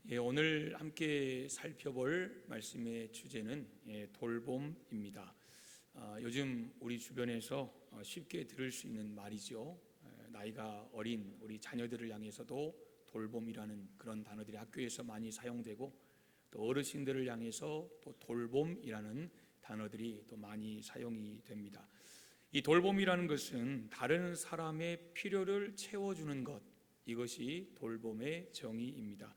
오늘 함께 살펴볼 말씀의 주제는 돌봄입니다. 요즘 우리 주변에서 쉽게 들을 수 있는 말이죠. 나이가 어린 우리 자녀들을 향해서도 돌봄이라는 그런 단어들이 학교에서 많이 사용되고, 또 어르신들을 향해서 또 돌봄이라는 단어들이 또 많이 사용이 됩니다. 이 돌봄이라는 것은 다른 사람의 필요를 채워주는 것, 이것이 돌봄의 정의입니다.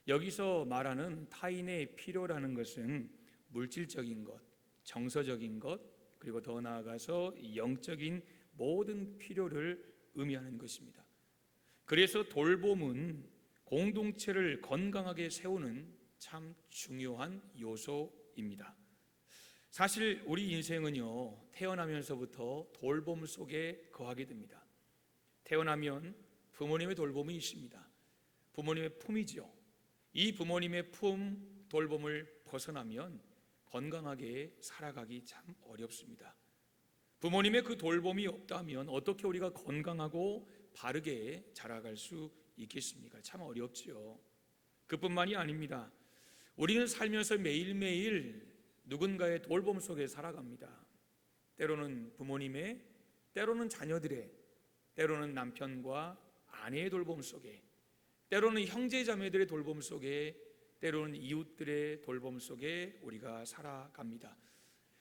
여기서 말하는 타인의 필요라는 것은 물질적인 것, 정서적인 것, 그리고 더 나아가서 영적인 모든 필요를 의미하는 것입니다. 그래서 돌봄은 공동체를 건강하게 세우는 참 중요한 요소입니다. 사실 우리 인생은요, 태어나면서부터 돌봄 속에 거하게 됩니다. 태어나면 부모님의 돌봄이 있습니다. 부모님의 품이죠. 이 부모님의 품, 돌봄을 벗어나면 건강하게 살아가기 참 어렵습니다. 부모님의 그 돌봄이 없다면 어떻게 우리가 건강하고 바르게 자라갈 수 있겠습니까? 참 어렵죠. 그뿐만이 아닙니다. 우리는 살면서 매일매일 누군가의 돌봄 속에 살아갑니다. 때로는 부모님의, 때로는 자녀들의, 때로는 남편과 아내의 돌봄 속에, 때로는 형제자매들의 돌봄 속에, 때로는 이웃들의 돌봄 속에 우리가 살아갑니다.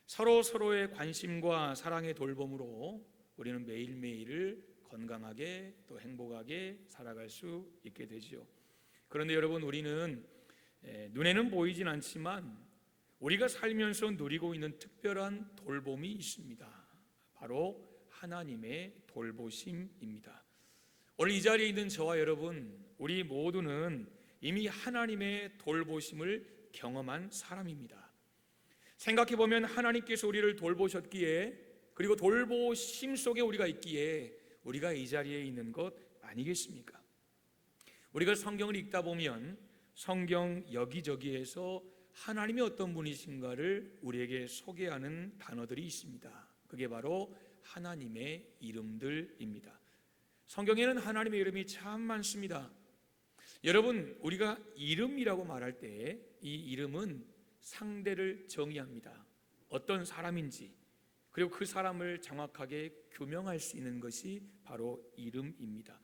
서로의 관심과 사랑의 돌봄으로 우리는 매일매일을 건강하게 또 행복하게 살아갈 수 있게 되죠. 그런데 여러분, 우리는 눈에는 보이진 않지만 우리가 살면서 누리고 있는 특별한 돌봄이 있습니다. 바로 하나님의 돌보심입니다. 오늘 이 자리에 있는 저와 여러분, 우리 모두는 이미 하나님의 돌보심을 경험한 사람입니다. 생각해보면 하나님께서 우리를 돌보셨기에, 그리고 돌보심 속에 우리가 있기에 우리가 이 자리에 있는 것 아니겠습니까? 우리가 성경을 읽다 보면 성경 여기저기에서 하나님이 어떤 분이신가를 우리에게 소개하는 단어들이 있습니다. 그게 바로 하나님의 이름들입니다. 성경에는 하나님의 이름이 참 많습니다. 여러분, 우리가 이름이라고 말할 때 이 이름은 상대를 정의합니다. 어떤 사람인지, 그리고 그 사람을 정확하게 규명할 수 있는 것이 바로 이름입니다.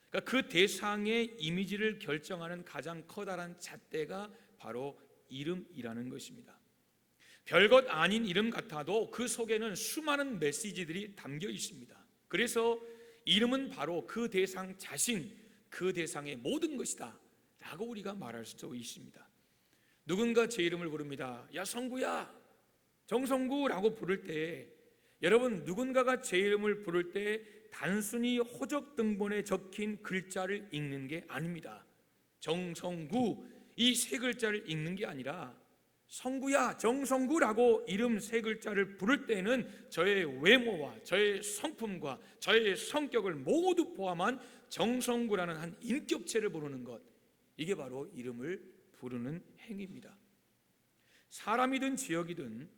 그러니까 그 대상의 이미지를 결정하는 가장 커다란 잣대가 바로 이름이라는 것입니다. 별것 아닌 이름 같아도 그 속에는 수많은 메시지들이 담겨 있습니다. 그래서 이름은 바로 그 대상 자신, 그 대상의 모든 것이다 라고 우리가 말할 수도 있습니다. 누군가 제 이름을 부릅니다. 야 성구야, 정성구라고 부를 때, 여러분, 누군가가 제 이름을 부를 때 단순히 호적 등본에 적힌 글자를 읽는 게 아닙니다. 정성구, 이 세 글자를 읽는 게 아니라 성구야, 정성구라고 이름 세 글자를 부를 때는 저의 외모와 저의 성품과 저의 성격을 모두 포함한 정성구라는 한 인격체를 부르는 것, 이게 바로 이름을 부르는 행위입니다. 사람이든 지역이든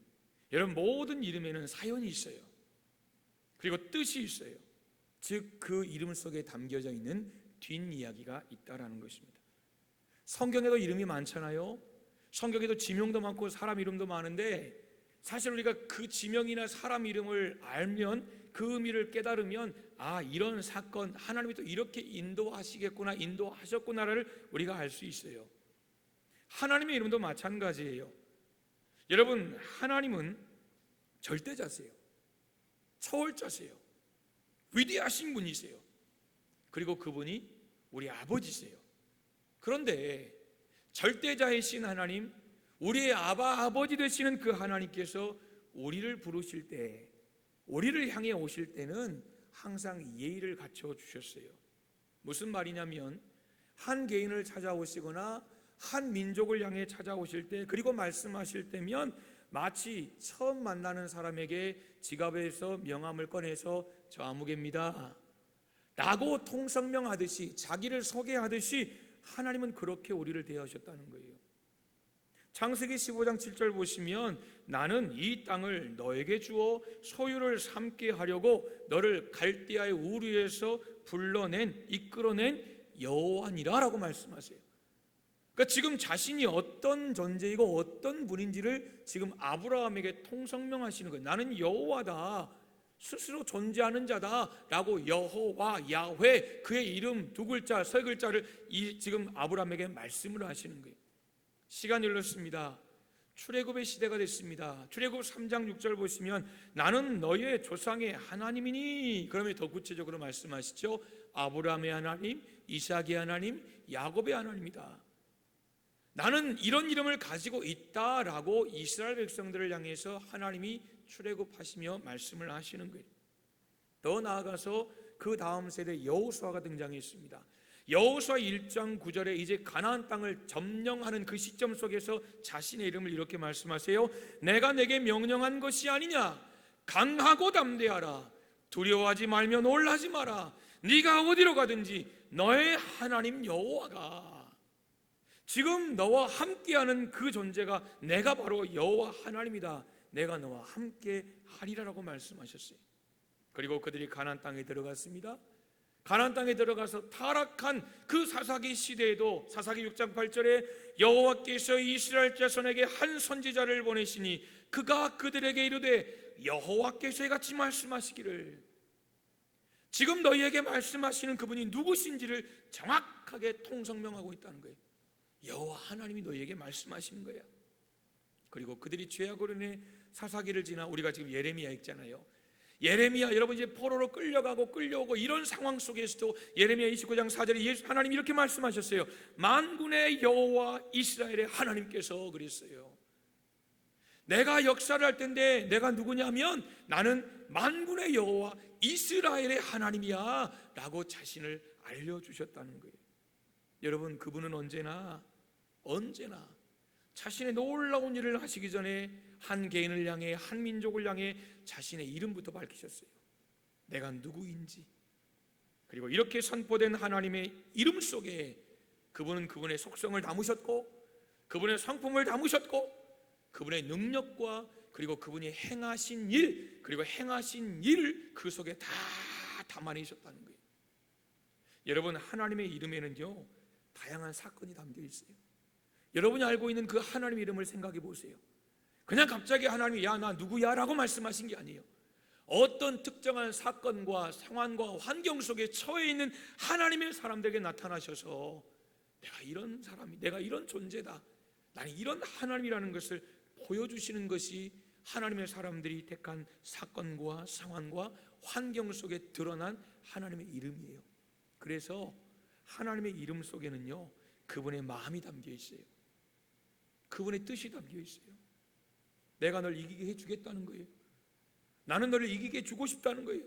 여러분, 모든 이름에는 사연이 있어요. 그리고 뜻이 있어요. 즉 그 이름 속에 담겨져 있는 뒷이야기가 있다라는 것입니다. 성경에도 이름이 많잖아요. 성경에도 지명도 많고 사람 이름도 많은데, 사실 우리가 그 지명이나 사람 이름을 알면, 그 의미를 깨달으면, 아, 이런 사건 하나님이 또 이렇게 인도하시겠구나, 인도하셨구나를 우리가 알 수 있어요. 하나님의 이름도 마찬가지예요. 여러분, 하나님은 절대자세요. 초월자세요. 위대하신 분이세요. 그리고 그분이 우리 아버지세요. 그런데 절대자이신 하나님, 우리의 아버지 되시는 그 하나님께서 우리를 부르실 때, 우리를 향해 오실 때는 항상 예의를 갖춰 주셨어요. 무슨 말이냐면, 한 개인을 찾아오시거나 한 민족을 향해 찾아오실 때, 그리고 말씀하실 때면 마치 처음 만나는 사람에게 지갑에서 명함을 꺼내서 저 아무개입니다 라고 통성명하듯이, 자기를 소개하듯이 하나님은 그렇게 우리를 대하셨다는 거예요. 창세기 15장 7절 보시면, 나는 이 땅을 너에게 주어 소유를 삼게 하려고 너를 갈대아의 우르에서 불러낸, 이끌어낸 여호와니라 라고 말씀하세요. 그러니까 지금 자신이 어떤 존재이고 어떤 분인지를 지금 아브라함에게 통성명하시는 거예요. 나는 여호와다, 스스로 존재하는 자다라고 여호와, 야훼, 그의 이름 두 글자, 세 글자를 지금 아브라함에게 말씀을 하시는 거예요. 시간이 흘렀습니다. 출애굽의 시대가 됐습니다. 출애굽 3장 6절 보시면 나는 너의 조상의 하나님이니, 그러면 더 구체적으로 말씀하시죠. 아브라함의 하나님, 이삭의 하나님, 야곱의 하나님이다. 나는 이런 이름을 가지고 있다라고 이스라엘 백성들을 향해서 하나님이 출애굽하시며 말씀을 하시는 거예요. 더 나아가서 그 다음 세대 여호수아가 등장했습니다. 여호수아 1장 9절에 이제 가나안 땅을 점령하는 그 시점 속에서 자신의 이름을 이렇게 말씀하세요. 내가 내게 명령한 것이 아니냐, 강하고 담대하라, 두려워하지 말며 놀라지 마라, 네가 어디로 가든지 너의 하나님 여호와가, 지금 너와 함께하는 그 존재가 내가 바로 여호와 하나님이다, 내가 너와 함께 하리라라고 말씀하셨어요. 그리고 그들이 가나안 땅에 들어갔습니다. 가나안 땅에 들어가서 타락한 그 사사기 시대에도 사사기 6장 8절에 여호와께서 이스라엘 자손에게 한 선지자를 보내시니 그가 그들에게 이르되 여호와께서 이같이 말씀하시기를, 지금 너희에게 말씀하시는 그분이 누구신지를 정확하게 통성명하고 있다는 거예요. 여호와 하나님이 너희에게 말씀하시는 거야. 그리고 그들이 죄악으로 인해 사사기를 지나 우리가 지금 예레미야 읽잖아요. 예레미야, 여러분 이제 포로로 끌려가고 끌려오고 이런 상황 속에서도 예레미야 29장 4절에 하나님이 이렇게 말씀하셨어요. 만군의 여호와 이스라엘의 하나님께서 그랬어요. 내가 역사를 할 텐데 내가 누구냐면 나는 만군의 여호와 이스라엘의 하나님이야 라고 자신을 알려주셨다는 거예요. 여러분, 그분은 언제나 자신의 놀라운 일을 하시기 전에 한 개인을 향해, 한 민족을 향해 자신의 이름부터 밝히셨어요. 내가 누구인지. 그리고 이렇게 선포된 하나님의 이름 속에 그분은 그분의 속성을 담으셨고, 그분의 성품을 담으셨고, 그분의 능력과 그리고 그분이 행하신 일, 그리고 행하신 일을 그 속에 다 담아내셨다는 거예요. 여러분, 하나님의 이름에는요 다양한 사건이 담겨 있어요. 여러분이 알고 있는 그 하나님 이름을 생각해 보세요. 그냥 갑자기 하나님이 야, 나 누구야? 라고 말씀하신 게 아니에요. 어떤 특정한 사건과 상황과 환경 속에 처해 있는 하나님의 사람들에게 나타나셔서 내가 이런 사람이, 내가 이런 존재다, 나는 이런 하나님이라는 것을 보여주시는 것이 하나님의 사람들이 택한 사건과 상황과 환경 속에 드러난 하나님의 이름이에요. 그래서 하나님의 이름 속에는요 그분의 마음이 담겨 있어요. 그분의 뜻이 담겨 있어요. 내가 널 이기게 해주겠다는 거예요. 나는 너를 이기게 해주고 싶다는 거예요.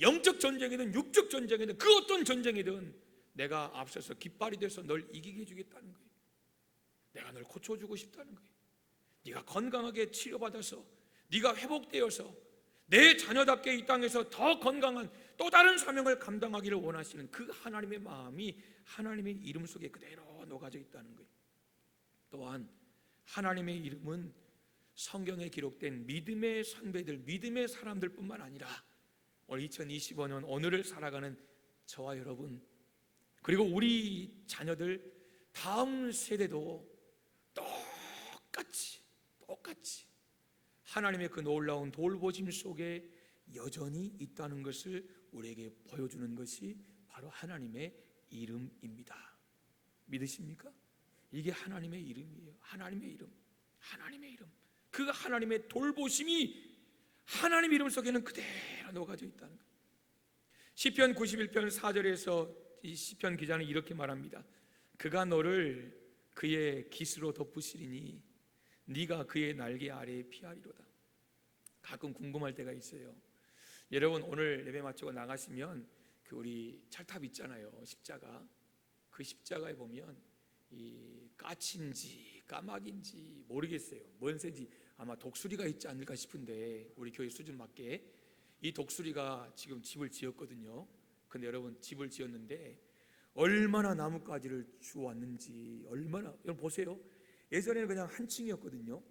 영적 전쟁이든 육적 전쟁이든 그 어떤 전쟁이든 내가 앞서서 깃발이 돼서 널 이기게 해주겠다는 거예요. 내가 널 고쳐주고 싶다는 거예요. 네가 건강하게 치료받아서 네가 회복되어서 내 자녀답게 이 땅에서 더 건강한 또 다른 사명을 감당하기를 원하시는 그 하나님의 마음이 하나님의 이름 속에 그대로 녹아져 있다는 거예요. 또한 하나님의 이름은 성경에 기록된 믿음의 선배들, 믿음의 사람들 뿐만 아니라 올 2025년 오늘을 살아가는 저와 여러분, 그리고 우리 자녀들 다음 세대도 똑같이 하나님의 그 놀라운 돌보심 속에 여전히 있다는 것을 우리에게 보여주는 것이 바로 하나님의 이름입니다. 믿으십니까? 이게 하나님의 이름이에요. 하나님의 이름. 그 하나님의 돌보심이 하나님 이름 속에는 그대로 녹아져 있다는 거예요. 시편 91편 4절에서 이 시편 기자는 이렇게 말합니다. 그가 너를 그의 깃으로 덮으시리니 네가 그의 날개 아래에 피하리로다. 가끔 궁금할 때가 있어요. 여러분, 오늘 예배 마치고 나가시면 그 우리 철탑 있잖아요. 십자가. 그 십자가에 보면 이 까치인지 까마귀인지 모르겠어요. 뭔 새인지 아마 독수리가 있지 않을까 싶은데, 우리 교회 수준 맞게 이 독수리가 지금 집을 지었거든요. 근데 여러분, 집을 지었는데 얼마나 나뭇가지를 주웠는지, 얼마나, 여러분 보세요. 예전에는 그냥 한 층이었거든요.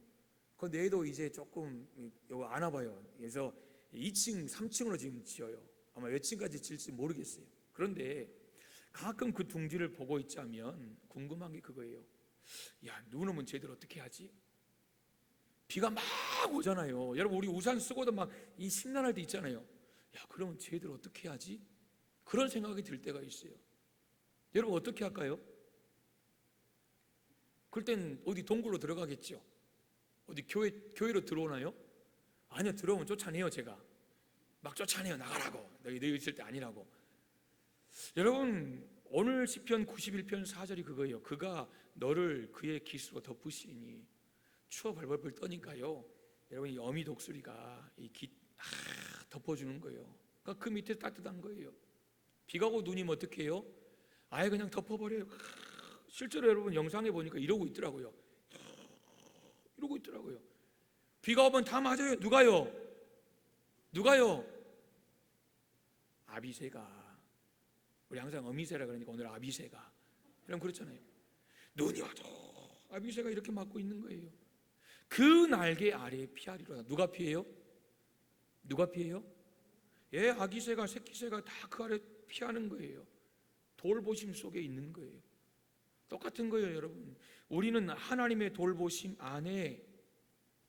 그런데 얘도 이제 조금 이거 안 와봐요. 그래서 2층, 3층으로 지금 지어요. 아마 몇 층까지 질지 모르겠어요. 그런데 가끔 그 둥지를 보고 있자면 궁금한 게 그거예요. 야, 눈 오면 쟤들 어떻게 하지? 비가 막 오잖아요. 여러분, 우리 우산 쓰고도 막 이 심란할 때 있잖아요. 야, 그러면 쟤들 어떻게 하지? 그런 생각이 들 때가 있어요. 여러분, 어떻게 할까요? 그럴 땐 어디 동굴로 들어가겠죠. 어디 교회로 들어오나요? 아니요, 들어오면 쫓아내요. 제가 막 쫓아내요. 나가라고. 너희 있을 때 아니라고. 여러분, 오늘 시편 91편 4절이 그거예요. 그가 너를 그의 깃으로 덮으시니 추워 벌벌벌 떠니까요. 여러분, 이 어미 독수리가 이 깃 덮어주는 거예요. 그러니까 그 밑에 따뜻한 거예요. 비가 오고 눈이 어떻게 해요? 아예 그냥 덮어버려요. 실제로 여러분 영상에 보니까 이러고 있더라고요. 이러고 있더라고요. 비가 오면 다 맞아요. 누가요? 아비새가. 우리 항상 어미새라 그러니까 오늘 아비새가. 여러분 그렇잖아요. 눈이 와도 아비새가 이렇게 맞고 있는 거예요. 그 날개 아래에 피하리로다. 누가 피해요? 예, 아기새가 새끼새가 다 그 아래 피하는 거예요. 돌보심 속에 있는 거예요. 똑같은 거예요, 여러분. 우리는 하나님의 돌보심 안에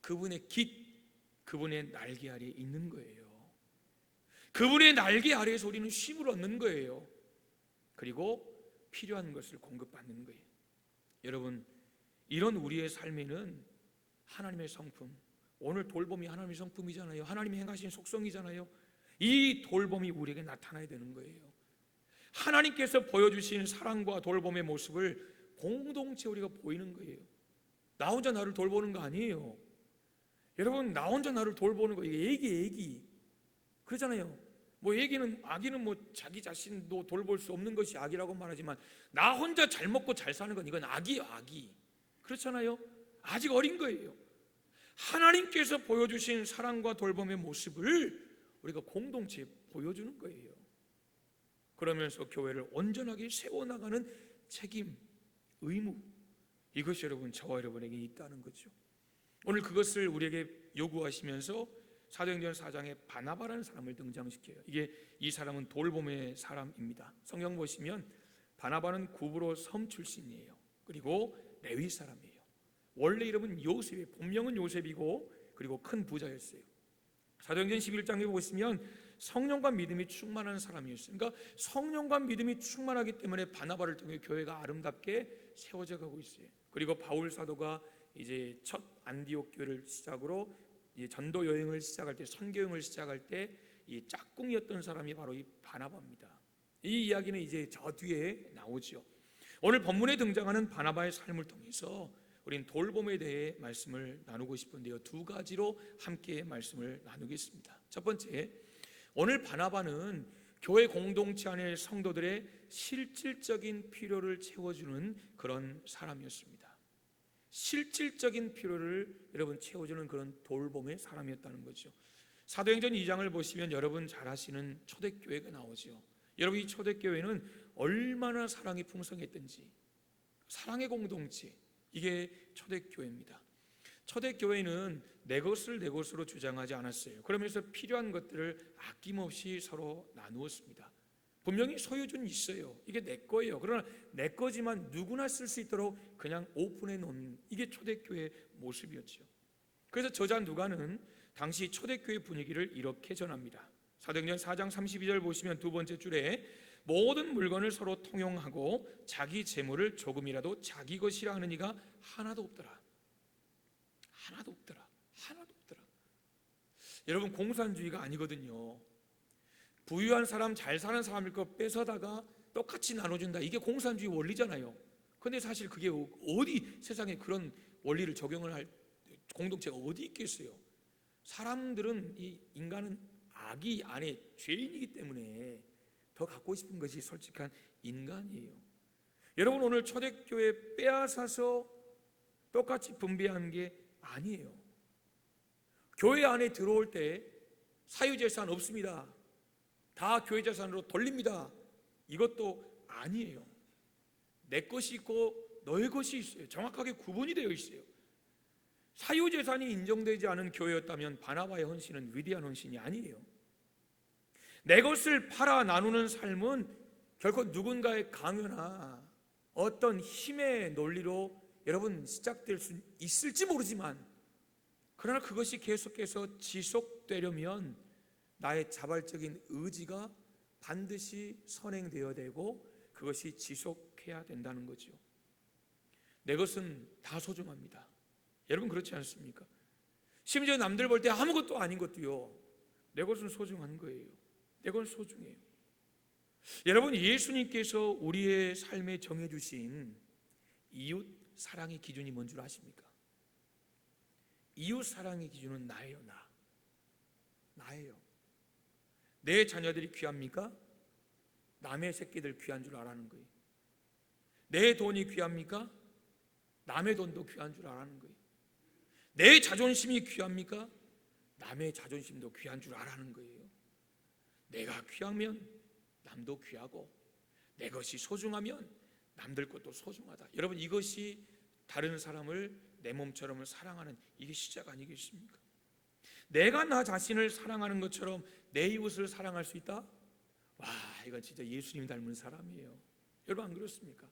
그분의 깃, 그분의 날개 아래에 있는 거예요. 그분의 날개 아래에서 우리는 쉼을 얻는 거예요. 그리고 필요한 것을 공급받는 거예요. 여러분, 이런 우리의 삶에는 하나님의 성품, 오늘 돌봄이 하나님의 성품이잖아요. 하나님이 행하신 속성이잖아요. 이 돌봄이 우리에게 나타나야 되는 거예요. 하나님께서 보여주신 사랑과 돌봄의 모습을 공동체 우리가 보이는 거예요. 나 혼자 나를 돌보는 거 아니에요. 여러분, 나 혼자 나를 돌보는 거 이게 애기 그러잖아요. 뭐 아기는 뭐 자기 자신도 돌볼 수 없는 것이 아기라고 말하지만 나 혼자 잘 먹고 잘 사는 건 이건 아기예요. 아기. 그렇잖아요. 아직 어린 거예요. 하나님께서 보여주신 사랑과 돌봄의 모습을 우리가 공동체에 보여주는 거예요. 그러면서 교회를 온전하게 세워나가는 책임, 의무, 이것이 여러분 저와 여러분에게 있다는 거죠. 오늘 그것을 우리에게 요구하시면서 사도행전 4장에 바나바라는 사람을 등장시켜요. 이 사람은 돌봄의 사람입니다. 성경 보시면 바나바는 구브로 섬 출신이에요. 그리고 레위 사람이에요. 원래 이름은 요셉이에요. 본명은 요셉이고 그리고 큰 부자였어요. 사도행전 11장에 보시면 성령과 믿음이 충만한 사람이었어요. 그러니까 성령과 믿음이 충만하기 때문에 바나바를 통해 교회가 아름답게 세워져 가고 있어요. 그리고 바울 사도가 이제 첫 안디옥 교회를 시작으로 이제 전도 여행을 시작할 때, 선교 여행을 시작할 때 이 짝꿍이었던 사람이 바로 이 바나바입니다. 이 이야기는 이제 저 뒤에 나오죠. 오늘 본문에 등장하는 바나바의 삶을 통해서 우린 돌봄에 대해 말씀을 나누고 싶은데요. 두 가지로 함께 말씀을 나누겠습니다. 첫 번째, 오늘 바나바는 교회 공동체 안의 성도들의 실질적인 필요를 채워주는 그런 사람이었습니다. 실질적인 필요를 여러분 채워주는 그런 돌봄의 사람이었다는 거죠. 사도행전 2장을 보시면 여러분 잘 아시는 초대교회가 나오죠. 여러분, 이 초대교회는 얼마나 사랑이 풍성했던지, 사랑의 공동체, 이게 초대교회입니다. 초대교회는 내 것을 내 것으로 주장하지 않았어요. 그러면서 필요한 것들을 아낌없이 서로 나누었습니다. 분명히 소유주는 있어요. 이게 내 거예요. 그러나 내 거지만 누구나 쓸 수 있도록 그냥 오픈해 놓는, 이게 초대교회의 모습이었죠. 그래서 저자 누가는 당시 초대교회 분위기를 이렇게 전합니다. 사도행전 4장 32절 보시면 두 번째 줄에 모든 물건을 서로 통용하고 자기 재물을 조금이라도 자기 것이라 하는 이가 하나도 없더라. 여러분, 공산주의가 아니거든요. 부유한 사람, 잘 사는 사람일 거 뺏어다가 똑같이 나눠준다. 이게 공산주의 원리잖아요. 그런데 사실 그게 어디 세상에 그런 원리를 적용을 할 공동체가 어디 있겠어요. 사람들은, 이 인간은 악이 안에 죄인이기 때문에 더 갖고 싶은 것이 솔직한 인간이에요. 여러분, 오늘 초대교회 빼앗아서 똑같이 분배한 게 아니에요. 교회 안에 들어올 때 사유재산 없습니다. 다 교회 재산으로 돌립니다. 이것도 아니에요. 내 것이 있고 너의 것이 있어요. 정확하게 구분이 되어 있어요. 사유재산이 인정되지 않은 교회였다면 바나바의 헌신은 위대한 헌신이 아니에요. 내 것을 팔아 나누는 삶은 결코 누군가의 강요나 어떤 힘의 논리로 여러분 시작될 수 있을지 모르지만, 그러나 그것이 계속해서 지속되려면 나의 자발적인 의지가 반드시 선행되어야 되고 그것이 지속해야 된다는 거죠. 내 것은 다 소중합니다. 여러분 그렇지 않습니까? 심지어 남들 볼 때 아무것도 아닌 것도요, 내 것은 소중한 거예요. 내 건 소중해요. 여러분, 예수님께서 우리의 삶에 정해주신 이웃 사랑의 기준이 뭔 줄 아십니까? 이웃 사랑의 기준은 나예요. 나예요. 내 자녀들이 귀합니까? 남의 새끼들 귀한 줄 아라는 거예요. 내 돈이 귀합니까? 남의 돈도 귀한 줄 아라는 거예요. 내 자존심이 귀합니까? 남의 자존심도 귀한 줄 아라는 거예요. 내가 귀하면 남도 귀하고, 내 것이 소중하면 남들 것도 소중하다. 여러분, 이것이 다른 사람을 내 몸처럼 사랑하는, 이게 시작 아니겠습니까? 내가 나 자신을 사랑하는 것처럼 내 이웃을 사랑할 수 있다? 와, 이건 진짜 예수님 닮은 사람이에요. 여러분 안 그렇습니까?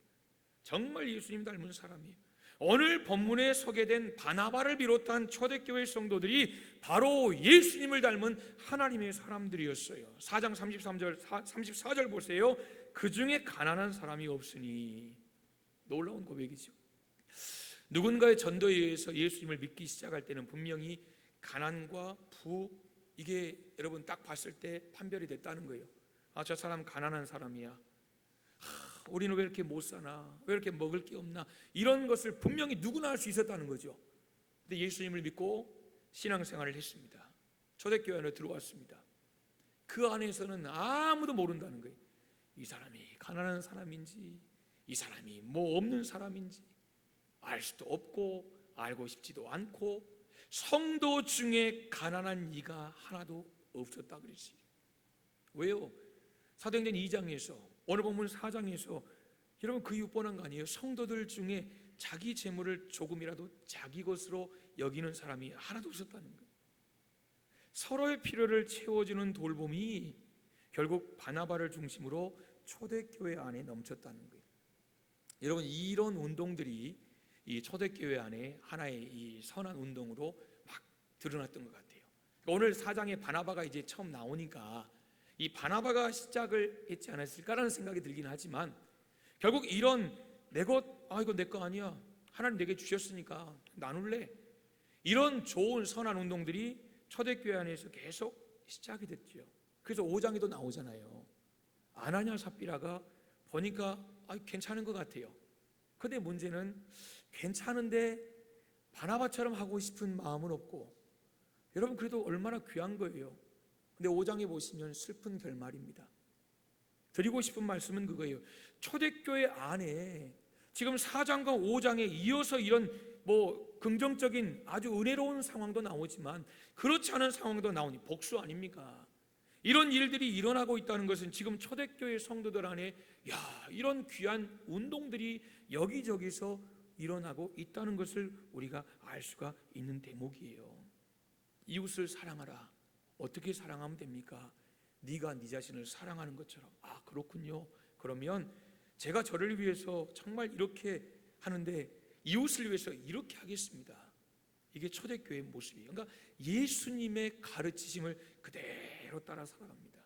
정말 예수님 닮은 사람이에요. 오늘 본문에 소개된 바나바를 비롯한 초대교회 성도들이 바로 예수님을 닮은 하나님의 사람들이었어요. 4장 33절 34절 보세요. 그 중에 가난한 사람이 없으니. 놀라운 고백이죠. 누군가의 전도에 의해서 예수님을 믿기 시작할 때는 분명히 가난과 부, 이게 여러분 딱 봤을 때 판별이 됐다는 거예요. 아, 저 사람 가난한 사람이야. 우리는 왜 이렇게 못 사나? 왜 이렇게 먹을 게 없나? 이런 것을 분명히 누구나 할 수 있었다는 거죠. 근데 예수님을 믿고 신앙생활을 했습니다. 초대교회 안에 들어왔습니다. 그 안에서는 아무도 모른다는 거예요. 이 사람이 가난한 사람인지, 이 사람이 뭐 없는 사람인지 알 수도 없고 알고 싶지도 않고, 성도 중에 가난한 이가 하나도 없었다 그랬어요. 왜요? 사도행전 2장에서, 오늘 본문 4장에서 여러분 그 이유 뻔한 거 아니에요? 성도들 중에 자기 재물을 조금이라도 자기 것으로 여기는 사람이 하나도 없었다는 거예요. 서로의 필요를 채워주는 돌봄이 결국 바나바를 중심으로 초대교회 안에 넘쳤다는 거예요. 여러분, 이런 운동들이 이 초대교회 안에 하나의 이 선한 운동으로 막 드러났던 것 같아요. 오늘 4장에 바나바가 이제 처음 나오니까 이 바나바가 시작을 했지 않았을까라는 생각이 들긴 하지만, 결국 이런 내 것, 이거 내 거 아니야, 하나님 내게 주셨으니까 나눌래, 이런 좋은 선한 운동들이 초대교회 안에서 계속 시작이 됐죠. 그래서 5장에도 나오잖아요. 아나냐 삽비라가 보니까 괜찮은 것 같아요. 근데 문제는 괜찮은데 바나바처럼 하고 싶은 마음은 없고, 여러분 그래도 얼마나 귀한 거예요. 근데 5장에 보시면 슬픈 결말입니다. 드리고 싶은 말씀은 그거예요. 초대교회 안에 지금 4장과 5장에 이어서 이런 긍정적인 아주 은혜로운 상황도 나오지만 그렇지 않은 상황도 나오니 복수 아닙니까? 이런 일들이 일어나고 있다는 것은 지금 초대교회 성도들 안에 이런 귀한 운동들이 여기저기서 일어나고 있다는 것을 우리가 알 수가 있는 대목이에요. 이웃을 사랑하라. 어떻게 사랑하면 됩니까? 네가 네 자신을 사랑하는 것처럼. 그렇군요. 그러면 제가 저를 위해서 정말 이렇게 하는데 이웃을 위해서 이렇게 하겠습니다. 이게 초대교회의 모습이에요. 그러니까 예수님의 가르치심을 그대로 따라 살아갑니다.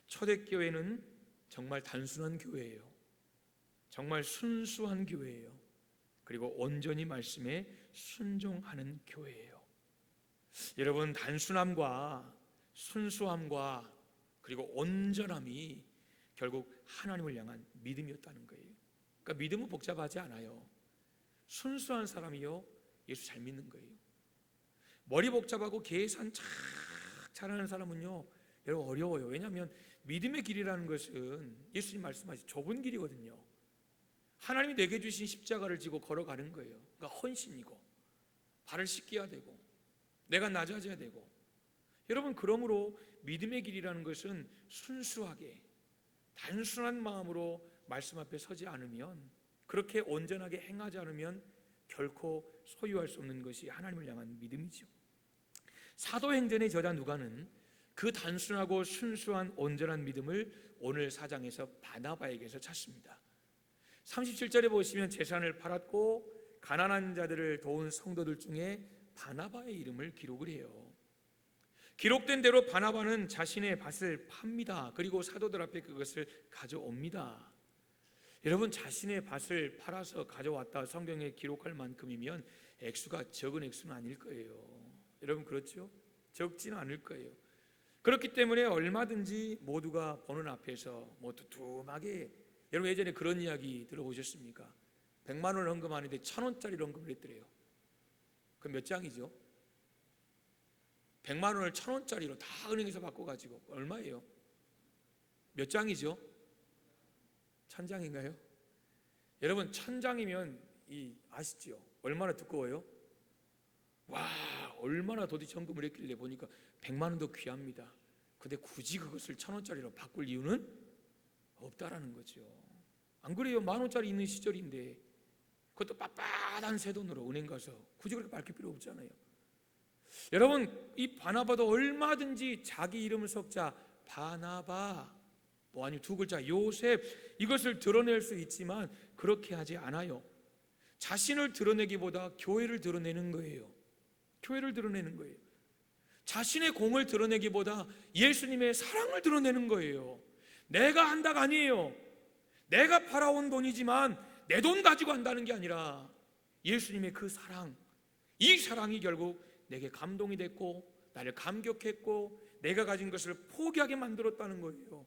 초대교회는 정말 단순한 교회예요. 정말 순수한 교회예요. 그리고 온전히 말씀에 순종하는 교회예요. 여러분, 단순함과 순수함과 그리고 온전함이 결국 하나님을 향한 믿음이었다는 거예요. 그러니까 믿음은 복잡하지 않아요. 순수한 사람이요, 예수 잘 믿는 거예요. 머리 복잡하고 계산 착 잘하는 사람은요, 여러분 어려워요. 왜냐하면 믿음의 길이라는 것은 예수님 말씀하신 좁은 길이거든요. 하나님이 내게 주신 십자가를 지고 걸어가는 거예요. 그러니까 헌신이고, 발을 씻겨야 되고, 내가 낮아져야 되고. 여러분, 그러므로 믿음의 길이라는 것은 순수하게 단순한 마음으로 말씀 앞에 서지 않으면, 그렇게 온전하게 행하지 않으면 결코 소유할 수 없는 것이 하나님을 향한 믿음이죠. 사도행전의 저자 누가는 그 단순하고 순수한 온전한 믿음을 오늘 4장에서 바나바에게서 찾습니다. 37절에 보시면 재산을 팔았고 가난한 자들을 도운 성도들 중에 바나바의 이름을 기록을 해요. 기록된 대로 바나바는 자신의 밭을 팝니다. 그리고 사도들 앞에 그것을 가져옵니다. 여러분, 자신의 밭을 팔아서 가져왔다 성경에 기록할 만큼이면 액수가 적은 액수는 아닐 거예요. 여러분, 그렇죠? 적지는 않을 거예요. 그렇기 때문에 얼마든지 모두가 보는 앞에서 두툼하게, 여러분 예전에 그런 이야기 들어보셨습니까? 100만 원 헌금하는데 1,000원짜리로 헌금을 했더래요. 그럼 몇 장이죠? 100만 원을 1,000원짜리로 다 은행에서 바꿔가지고 얼마예요? 몇 장이죠? 1,000장인가요? 여러분 1,000장이면 아시죠? 얼마나 두꺼워요? 와, 얼마나 도대체 헌금을 했길래 보니까 100만 원도 귀합니다. 근데 굳이 그것을 1,000원짜리로 바꿀 이유는 없다라는 거죠. 안 그래요? 10,000원짜리 있는 시절인데 그것도 빳빳한 새 돈으로 은행 가서 굳이 그렇게 밝힐 필요 없잖아요. 여러분, 이 바나바도 얼마든지 자기 이름을 섞자 바나바 아니면 두 글자 요셉 이것을 드러낼 수 있지만 그렇게 하지 않아요. 자신을 드러내기보다 교회를 드러내는 거예요. 교회를 드러내는 거예요. 자신의 공을 드러내기보다 예수님의 사랑을 드러내는 거예요. 내가 한다가 아니에요. 내가 팔아온 돈이지만 내 돈 가지고 한다는 게 아니라 예수님의 그 사랑, 이 사랑이 결국 내게 감동이 됐고 나를 감격했고 내가 가진 것을 포기하게 만들었다는 거예요.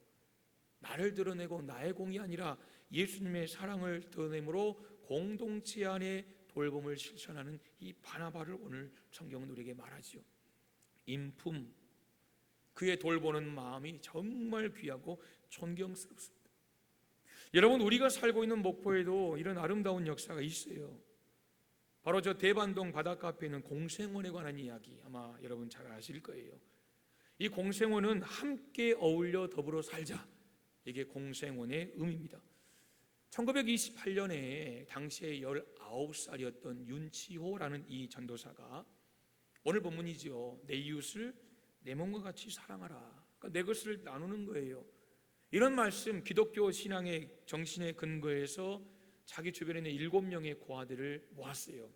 나를 드러내고 나의 공이 아니라 예수님의 사랑을 드러내므로 공동체 안에 돌봄을 실천하는 이 바나바를 오늘 성경은 우리에게 말하지요. 인품, 그의 돌보는 마음이 정말 귀하고 존경스럽습니다. 여러분, 우리가 살고 있는 목포에도 이런 아름다운 역사가 있어요. 바로 저 대반동 바닷가 앞에 있는 공생원에 관한 이야기, 아마 여러분 잘 아실 거예요. 이 공생원은 함께 어울려 더불어 살자, 이게 공생원의 의미입니다. 1928년에 당시에 19살이었던 윤치호라는 이 전도사가, 오늘 본문이죠, 내 이웃을 내 몸과 같이 사랑하라, 그러니까 내 것을 나누는 거예요. 이런 말씀, 기독교 신앙의 정신에 근거해서 자기 주변에 있는 7명의 고아들을 모았어요.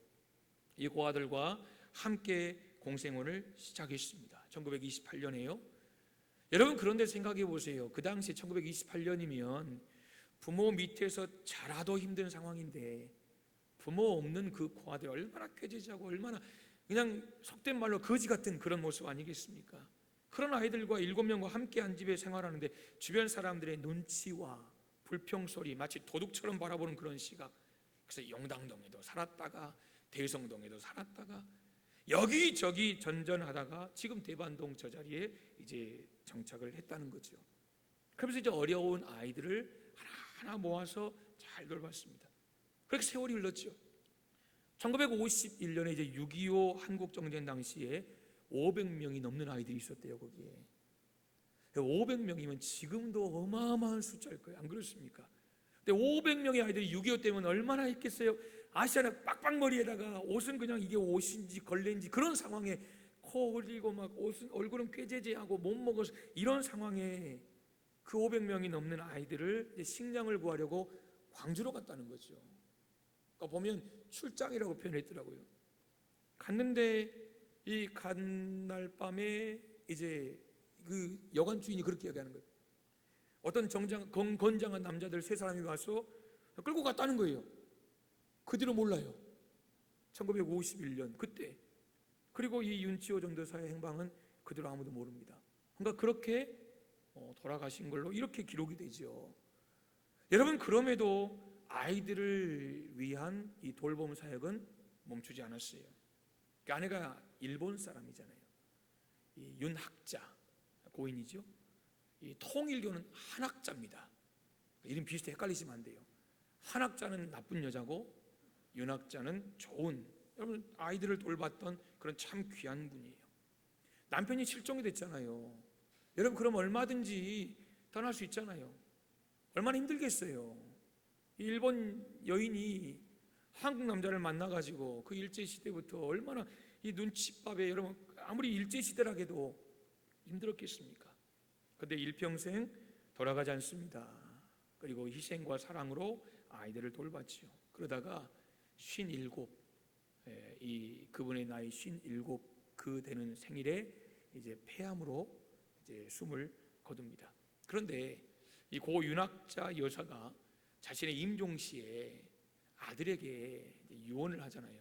이 고아들과 함께 공생원을 시작했습니다. 1928년에요. 여러분, 그런데 생각해 보세요. 그 당시 1928년이면 부모 밑에서 자라도 힘든 상황인데 부모 없는 그 고아들 얼마나 꾀지지하고 얼마나 그냥 속된 말로 거지 같은 그런 모습 아니겠습니까? 그런 아이들과 7명과 함께 한 집에 생활하는데 주변 사람들의 눈치와 불평소리, 마치 도둑처럼 바라보는 그런 시각. 그래서 용당동에도 살았다가 대성동에도 살았다가 여기저기 전전하다가 지금 대반동 저 자리에 이제 정착을 했다는 거죠. 그래서 이제 어려운 아이들을 하나하나 모아서 잘 돌봤습니다. 그렇게 세월이 흘렀죠. 1951년에 이제 6.25 한국정전 당시에 500명이 넘는 아이들이 있었대요. 거기에 500명이면 지금도 어마어마한 숫자일 거예요. 안 그렇습니까? 근데 500명의 아이들이 6.25 때문에 얼마나 있겠어요? 아시아는 빡빡머리에다가 옷은 그냥 이게 옷인지 걸레인지 그런 상황에 코 흘리고 막 옷은 얼굴은 꾀재재하고 못 먹어서 이런 상황에 그 500명이 넘는 아이들을 이제 식량을 구하려고 광주로 갔다는 거죠. 그러니까 보면 출장이라고 표현했더라고요. 갔는데 이 간 날 밤에 이제 그 여관 주인이 그렇게 얘기하는 거예요. 어떤 건장한 남자들 3사람이 와서 끌고 갔다는 거예요. 그 뒤로 몰라요. 1951년 그때. 그리고 이 윤치호 전도사의 행방은 그 뒤로 아무도 모릅니다. 그러니까 그렇게 돌아가신 걸로 이렇게 기록이 되죠. 여러분, 그럼에도 아이들을 위한 이 돌봄 사역은 멈추지 않았어요. 그 아내가 일본 사람이잖아요. 이 윤학자 고인이죠. 이 통일교는 한학자입니다. 이름 비슷해 헷갈리시면 안 돼요. 한학자는 나쁜 여자고 윤학자는 좋은, 여러분 아이들을 돌봤던 그런 참 귀한 분이에요. 남편이 실종이 됐잖아요. 여러분, 그럼 얼마든지 떠날 수 있잖아요. 얼마나 힘들겠어요. 일본 여인이 한국 남자를 만나가지고 그 일제시대부터 얼마나 이 눈칫밥에, 여러분 아무리 일제시대라도 힘들었겠습니까? 그런데 일평생 돌아가지 않습니다. 그리고 희생과 사랑으로 아이들을 돌봤지요. 그러다가 57, 그분의 나이 57 그 되는 생일에 이제 폐암으로 이제 숨을 거둡니다. 그런데 이 고 윤학자 여사가 자신의 임종시에 아들에게 유언을 하잖아요.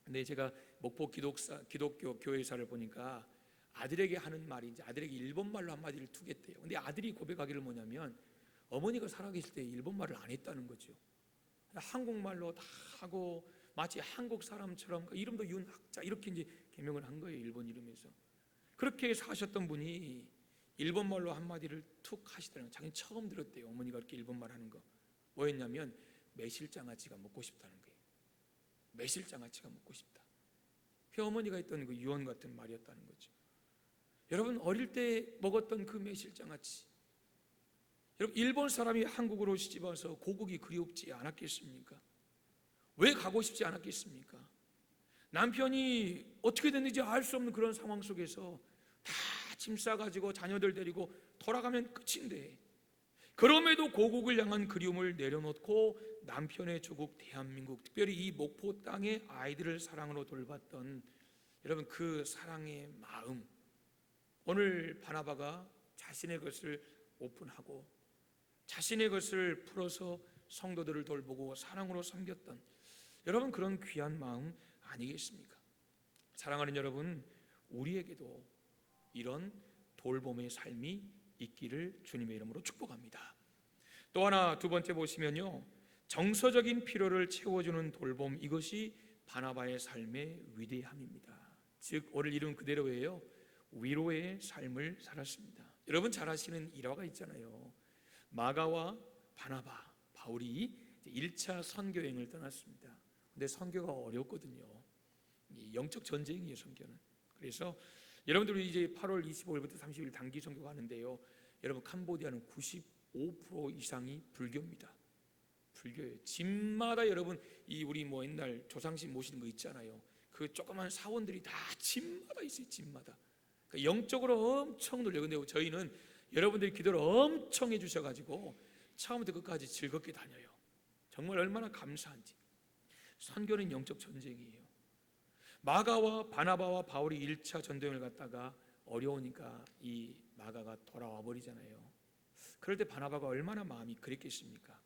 근데 제가 목포 기독교 교회사를 보니까 아들에게 하는 말이 이제 아들에게 일본말로 한마디를 투겠대요. 근데 아들이 고백하기를 뭐냐면 어머니가 살아계실 때 일본말을 안 했다는 거죠. 한국말로 다 하고 마치 한국 사람처럼 이름도 윤학자 이렇게 이제 개명을 한 거예요. 일본 이름에서. 그렇게 사셨던 분이 일본말로 한마디를 툭 하시더라고요. 자기는 처음 들었대요. 어머니가 이렇게 일본말 하는 거. 뭐였냐면 매실장아찌가 먹고 싶다는 거예요. 매실장아찌가 먹고 싶다. 그 어머니가 했던 그 유언 같은 말이었다는 거죠. 여러분 어릴 때 먹었던 그 매실장아찌, 여러분 일본 사람이 한국으로 시집와서 고국이 그리웠지 않았겠습니까? 왜 가고 싶지 않았겠습니까? 남편이 어떻게 됐는지 알 수 없는 그런 상황 속에서 다 짐 싸가지고 자녀들 데리고 돌아가면 끝인데, 그럼에도 고국을 향한 그리움을 내려놓고 남편의 조국 대한민국, 특별히 이 목포 땅의 아이들을 사랑으로 돌봤던 여러분 그 사랑의 마음, 오늘 바나바가 자신의 것을 오픈하고 자신의 것을 풀어서 성도들을 돌보고 사랑으로 섬겼던 여러분 그런 귀한 마음 아니겠습니까? 사랑하는 여러분, 우리에게도 이런 돌봄의 삶이 있기를 주님의 이름으로 축복합니다. 또 하나 두 번째 보시면요, 정서적인 필요를 채워주는 돌봄, 이것이 바나바의 삶의 위대함입니다. 즉 오늘 이름 그대로예요. 위로의 삶을 살았습니다. 여러분 잘 아시는 일화가 있잖아요. 마가와 바나바, 바울이 1차 선교여행을 떠났습니다. 근데 선교가 어렵거든요. 영적 전쟁이에요, 선교는. 그래서 여러분들이 이제 8월 25일부터 30일 단기 선교가 하는데요, 여러분 캄보디아는 95% 이상이 불교입니다. 불교예요. 집마다 여러분 이 우리 뭐 옛날 조상신 모시는 거 있잖아요. 그 조그만 사원들이 다 집마다 있어요. 집마다. 그러니까 영적으로 엄청 놀려요. 근데 저희는 여러분들이 기도를 엄청 해주셔가지고 처음부터 끝까지 즐겁게 다녀요. 정말 얼마나 감사한지. 선교는 영적 전쟁이에요. 마가와 바나바와 바울이 1차 전도여행을 갔다가 어려우니까 이 마가가 돌아와 버리잖아요. 그럴 때 바나바가 얼마나 마음이 그랬겠습니까?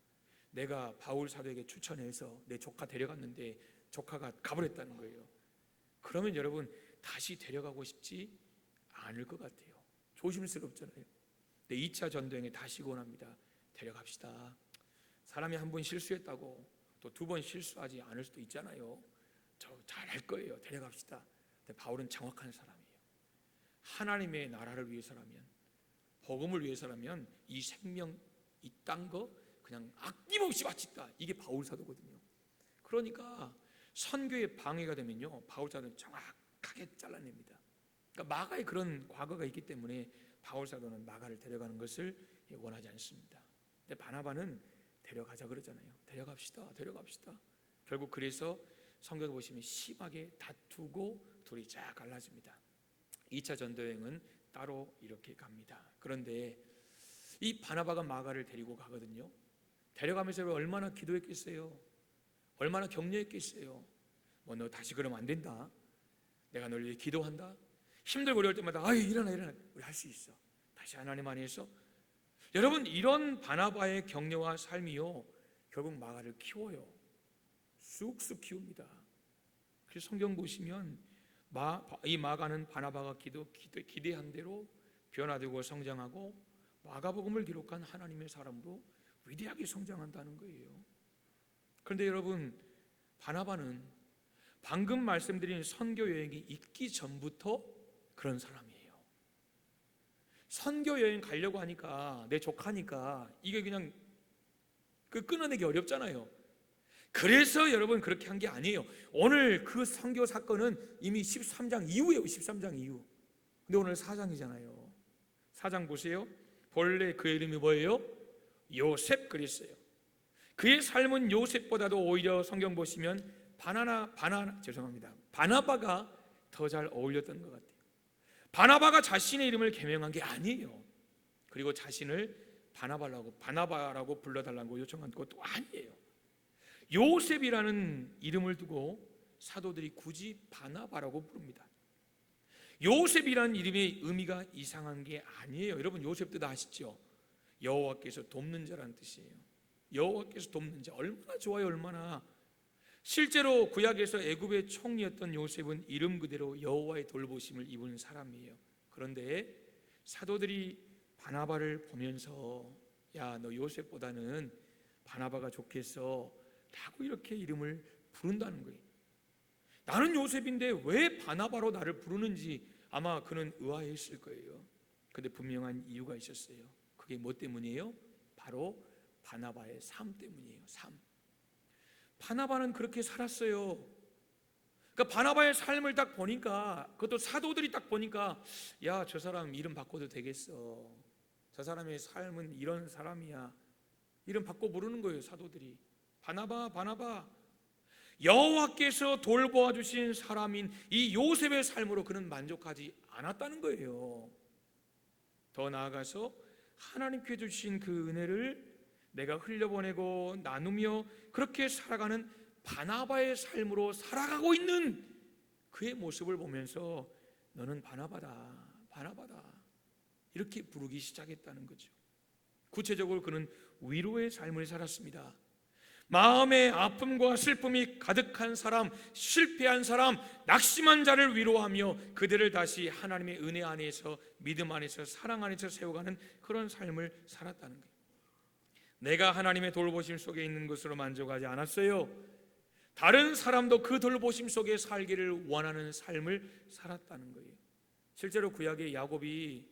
내가 바울 사도에게 추천해서 내 조카 데려갔는데 조카가 가버렸다는 거예요. 그러면 여러분 다시 데려가고 싶지 않을 것 같아요. 조심스럽잖아요. 근데 2차 전도여행에 다시 권합니다. 데려갑시다. 사람이 한 번 실수했다고 또 두 번 실수하지 않을 수도 있잖아요. 저 잘할 거예요. 데려갑시다. 근데 바울은 정확한 사람이에요. 하나님의 나라를 위해서라면, 복음을 위해서라면 이 생명, 이 딴 거 그냥 아낌없이 바친다. 이게 바울 사도거든요. 그러니까 선교에 방해가 되면요, 바울 사도는 정확하게 잘라냅니다. 그러니까 마가의 그런 과거가 있기 때문에 바울 사도는 마가를 데려가는 것을 원하지 않습니다. 근데 바나바는 데려가자 그러잖아요. 데려갑시다. 결국 그래서 성경에 보시면 심하게 다투고 둘이 쫙 갈라집니다. 2차 전도여행은 따로 이렇게 갑니다. 그런데 이 바나바가 마가를 데리고 가거든요. 데려가면서 얼마나 기도했겠어요? 얼마나 격려했겠어요? 뭐 너 다시 그러면 안 된다. 내가 널 위해 기도한다. 힘들고 어려울 때마다 아이 일어나 우리 할 수 있어. 다시 하나님 안에서. 여러분 이런 바나바의 격려와 삶이요 결국 마가를 키워요. 쑥쑥 키웁니다. 그래서 성경 보시면 이 마가는 바나바가 기대한 대로 변화되고 성장하고 마가복음을 기록한 하나님의 사람으로 위대하게 성장한다는 거예요. 그런데 여러분 바나바는 방금 말씀드린 선교 여행이 있기 전부터 그런 사람이에요. 선교 여행 가려고 하니까 내 조카니까 이게 그냥 끊어내기 어렵잖아요. 그래서 여러분 그렇게 한 게 아니에요. 오늘 그 선교 사건은 이미 13장 이후예요. 13장 이후. 근데 오늘 4장이잖아요. 4장 보세요. 본래 그의 이름이 뭐예요? 요셉 그랬어요. 그의 삶은 요셉보다도 오히려 성경 보시면 바나바가 더 잘 어울렸던 것 같아요. 바나바가 자신의 이름을 개명한 게 아니에요. 그리고 자신을 바나바라고 불러달라고 요청한 것도 아니에요. 요셉이라는 이름을 두고 사도들이 굳이 바나바라고 부릅니다. 요셉이라는 이름의 의미가 이상한 게 아니에요. 여러분, 요셉 뜻 아시죠? 여호와께서 돕는 자라는 뜻이에요. 여호와께서 돕는 자, 얼마나 좋아요. 얼마나. 실제로 구약에서 애굽의 총리였던 요셉은 이름 그대로 여호와의 돌보심을 입은 사람이에요. 그런데 사도들이 바나바를 보면서 야, 너 요셉보다는 바나바가 좋겠어 라고 이렇게 이름을 부른다는 거예요. 나는 요셉인데 왜 바나바로 나를 부르는지 아마 그는 의아했을 거예요. 근데 분명한 이유가 있었어요. 그게 뭐 때문이에요? 바로 바나바의 삶 때문이에요. 삶. 바나바는 그렇게 살았어요. 그러니까 바나바의 삶을 딱 보니까, 그것도 사도들이 딱 보니까 야, 저 사람 이름 바꿔도 되겠어. 저 사람의 삶은 이런 사람이야. 이름 바꿔 부르는 거예요. 사도들이. 바나바, 바나바. 여호와께서 돌보아 주신 사람인 이 요셉의 삶으로 그는 만족하지 않았다는 거예요. 더 나아가서 하나님께 주신 그 은혜를 내가 흘려보내고 나누며 그렇게 살아가는 바나바의 삶으로 살아가고 있는 그의 모습을 보면서 너는 바나바다, 바나바다 이렇게 부르기 시작했다는 거죠. 구체적으로 그는 위로의 삶을 살았습니다. 마음의 아픔과 슬픔이 가득한 사람, 실패한 사람, 낙심한 자를 위로하며 그들을 다시 하나님의 은혜 안에서, 믿음 안에서, 사랑 안에서 세워가는 그런 삶을 살았다는 거예요. 내가 하나님의 돌보심 속에 있는 것으로 만족하지 않았어요. 다른 사람도 그 돌보심 속에 살기를 원하는 삶을 살았다는 거예요. 실제로 구약의 야곱이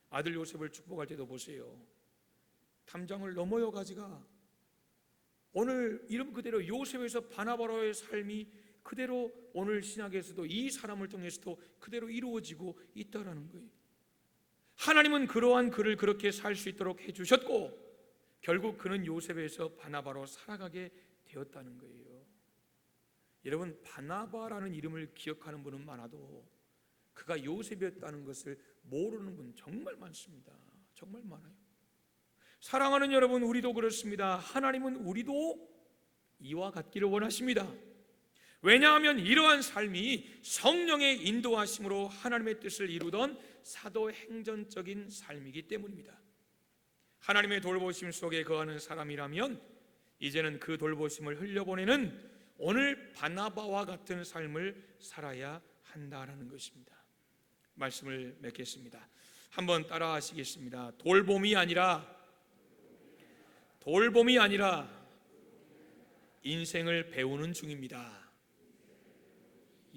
아들 요셉을 축복할 때도 보세요. 담장을 넘어요 가지가. 오늘 이름 그대로 요셉에서 바나바로의 삶이 그대로 오늘 신약에서도 이 사람을 통해서도 그대로 이루어지고 있다라는 거예요. 하나님은 그러한 그를 그렇게 살 수 있도록 해주셨고 결국 그는 요셉에서 바나바로 살아가게 되었다는 거예요. 여러분, 바나바라는 이름을 기억하는 분은 많아도 그가 요셉이었다는 것을 모르는 분 정말 많습니다. 정말 많아요. 사랑하는 여러분, 우리도 그렇습니다. 하나님은 우리도 이와 같기를 원하십니다. 왜냐하면 이러한 삶이 성령의 인도하심으로 하나님의 뜻을 이루던 사도행전적인 삶이기 때문입니다. 하나님의 돌보심 속에 거하는 사람이라면 이제는 그 돌보심을 흘려보내는 오늘 바나바와 같은 삶을 살아야 한다라는 것입니다. 말씀을 맺겠습니다. 한번 따라 하시겠습니다. 돌봄이 아니라 인생을 배우는 중입니다.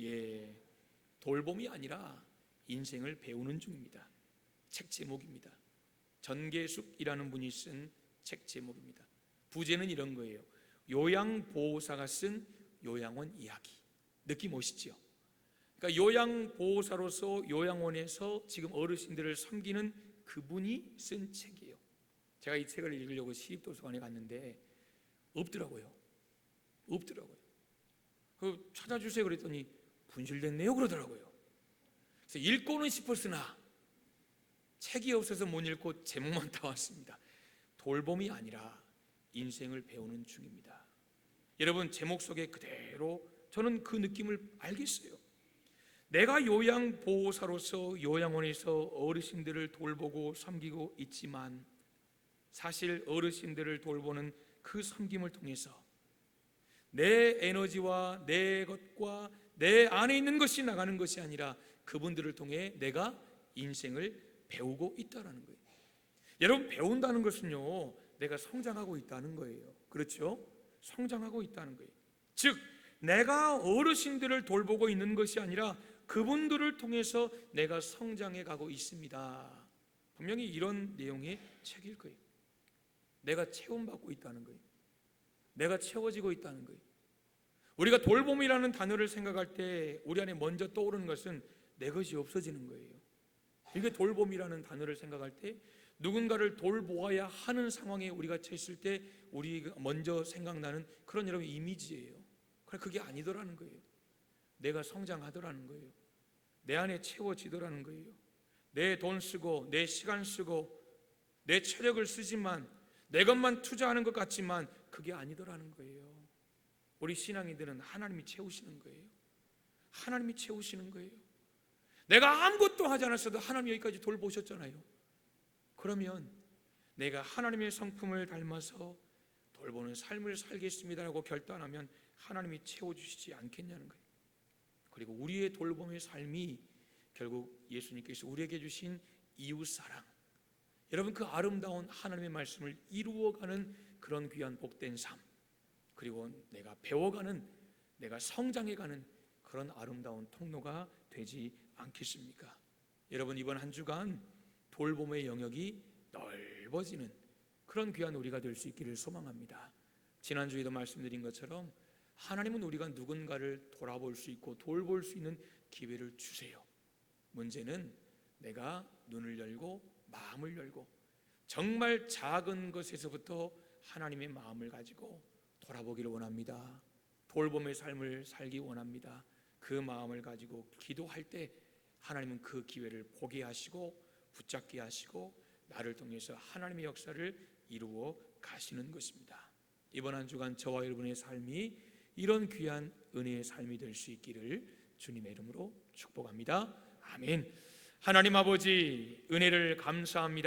예, 돌봄이 아니라 인생을 배우는 중입니다. 책 제목입니다. 전계숙이라는 분이 쓴 책 제목입니다. 부제는 이런 거예요. 요양보호사가 쓴 요양원 이야기. 느낌 오시죠? 그러니까 요양보호사로서 요양원에서 지금 어르신들을 섬기는 그분이 쓴 책이에요. 제가 이 책을 읽으려고 시립도서관에 갔는데 없더라고요. 그 찾아주세요 그랬더니 분실됐네요 그러더라고요. 그래서 읽고는 싶었으나 책이 없어서 못 읽고 제목만 따왔습니다. 돌봄이 아니라 인생을 배우는 중입니다. 여러분, 제목 속에 그대로 저는 그 느낌을 알겠어요. 내가 요양보호사로서 요양원에서 어르신들을 돌보고 섬기고 있지만 사실 어르신들을 돌보는 그 섬김을 통해서 내 에너지와 내 것과 내 안에 있는 것이 나가는 것이 아니라 그분들을 통해 내가 인생을 배우고 있다는 거예요. 여러분, 배운다는 것은요, 내가 성장하고 있다는 거예요. 그렇죠? 성장하고 있다는 거예요. 즉, 내가 어르신들을 돌보고 있는 것이 아니라 그분들을 통해서 내가 성장해 가고 있습니다. 분명히 이런 내용의 책일 거예요. 내가 체험받고 있다는 거예요. 내가 채워지고 있다는 거예요. 우리가 돌봄이라는 단어를 생각할 때 우리 안에 먼저 떠오르는 것은 내 것이 없어지는 거예요. 이게 돌봄이라는 단어를 생각할 때 누군가를 돌보아야 하는 상황에 우리가 처했을 때 우리가 먼저 생각나는 그런 여러분 이미지예요. 그러나 그게 아니더라는 거예요. 내가 성장하더라는 거예요. 내 안에 채워지더라는 거예요. 내 돈 쓰고 내 시간 쓰고 내 체력을 쓰지만 내 것만 투자하는 것 같지만 그게 아니더라는 거예요. 우리 신앙인들은 하나님이 채우시는 거예요. 하나님이 채우시는 거예요. 내가 아무것도 하지 않았어도 하나님이 여기까지 돌보셨잖아요. 그러면 내가 하나님의 성품을 닮아서 돌보는 삶을 살겠습니다라고 결단하면 하나님이 채워주시지 않겠냐는 거예요. 그리고 우리의 돌봄의 삶이 결국 예수님께서 우리에게 주신 이웃사랑, 여러분 그 아름다운 하나님의 말씀을 이루어가는 그런 귀한 복된 삶, 그리고 내가 배워가는, 내가 성장해가는 그런 아름다운 통로가 되지 않겠습니까? 여러분 이번 한 주간 돌봄의 영역이 넓어지는 그런 귀한 우리가 될 수 있기를 소망합니다. 지난주에도 말씀드린 것처럼 하나님은 우리가 누군가를 돌아볼 수 있고 돌볼 수 있는 기회를 주세요. 문제는 내가 눈을 열고 마음을 열고 정말 작은 것에서부터 하나님의 마음을 가지고 돌아보기를 원합니다. 돌봄의 삶을 살기 원합니다. 그 마음을 가지고 기도할 때 하나님은 그 기회를 보게 하시고 붙잡게 하시고 나를 통해서 하나님의 역사를 이루어 가시는 것입니다. 이번 한 주간 저와 여러분의 삶이 이런 귀한 은혜의 삶이 될 수 있기를 주님의 이름으로 축복합니다. 아멘. 하나님 아버지, 은혜를 감사합니다.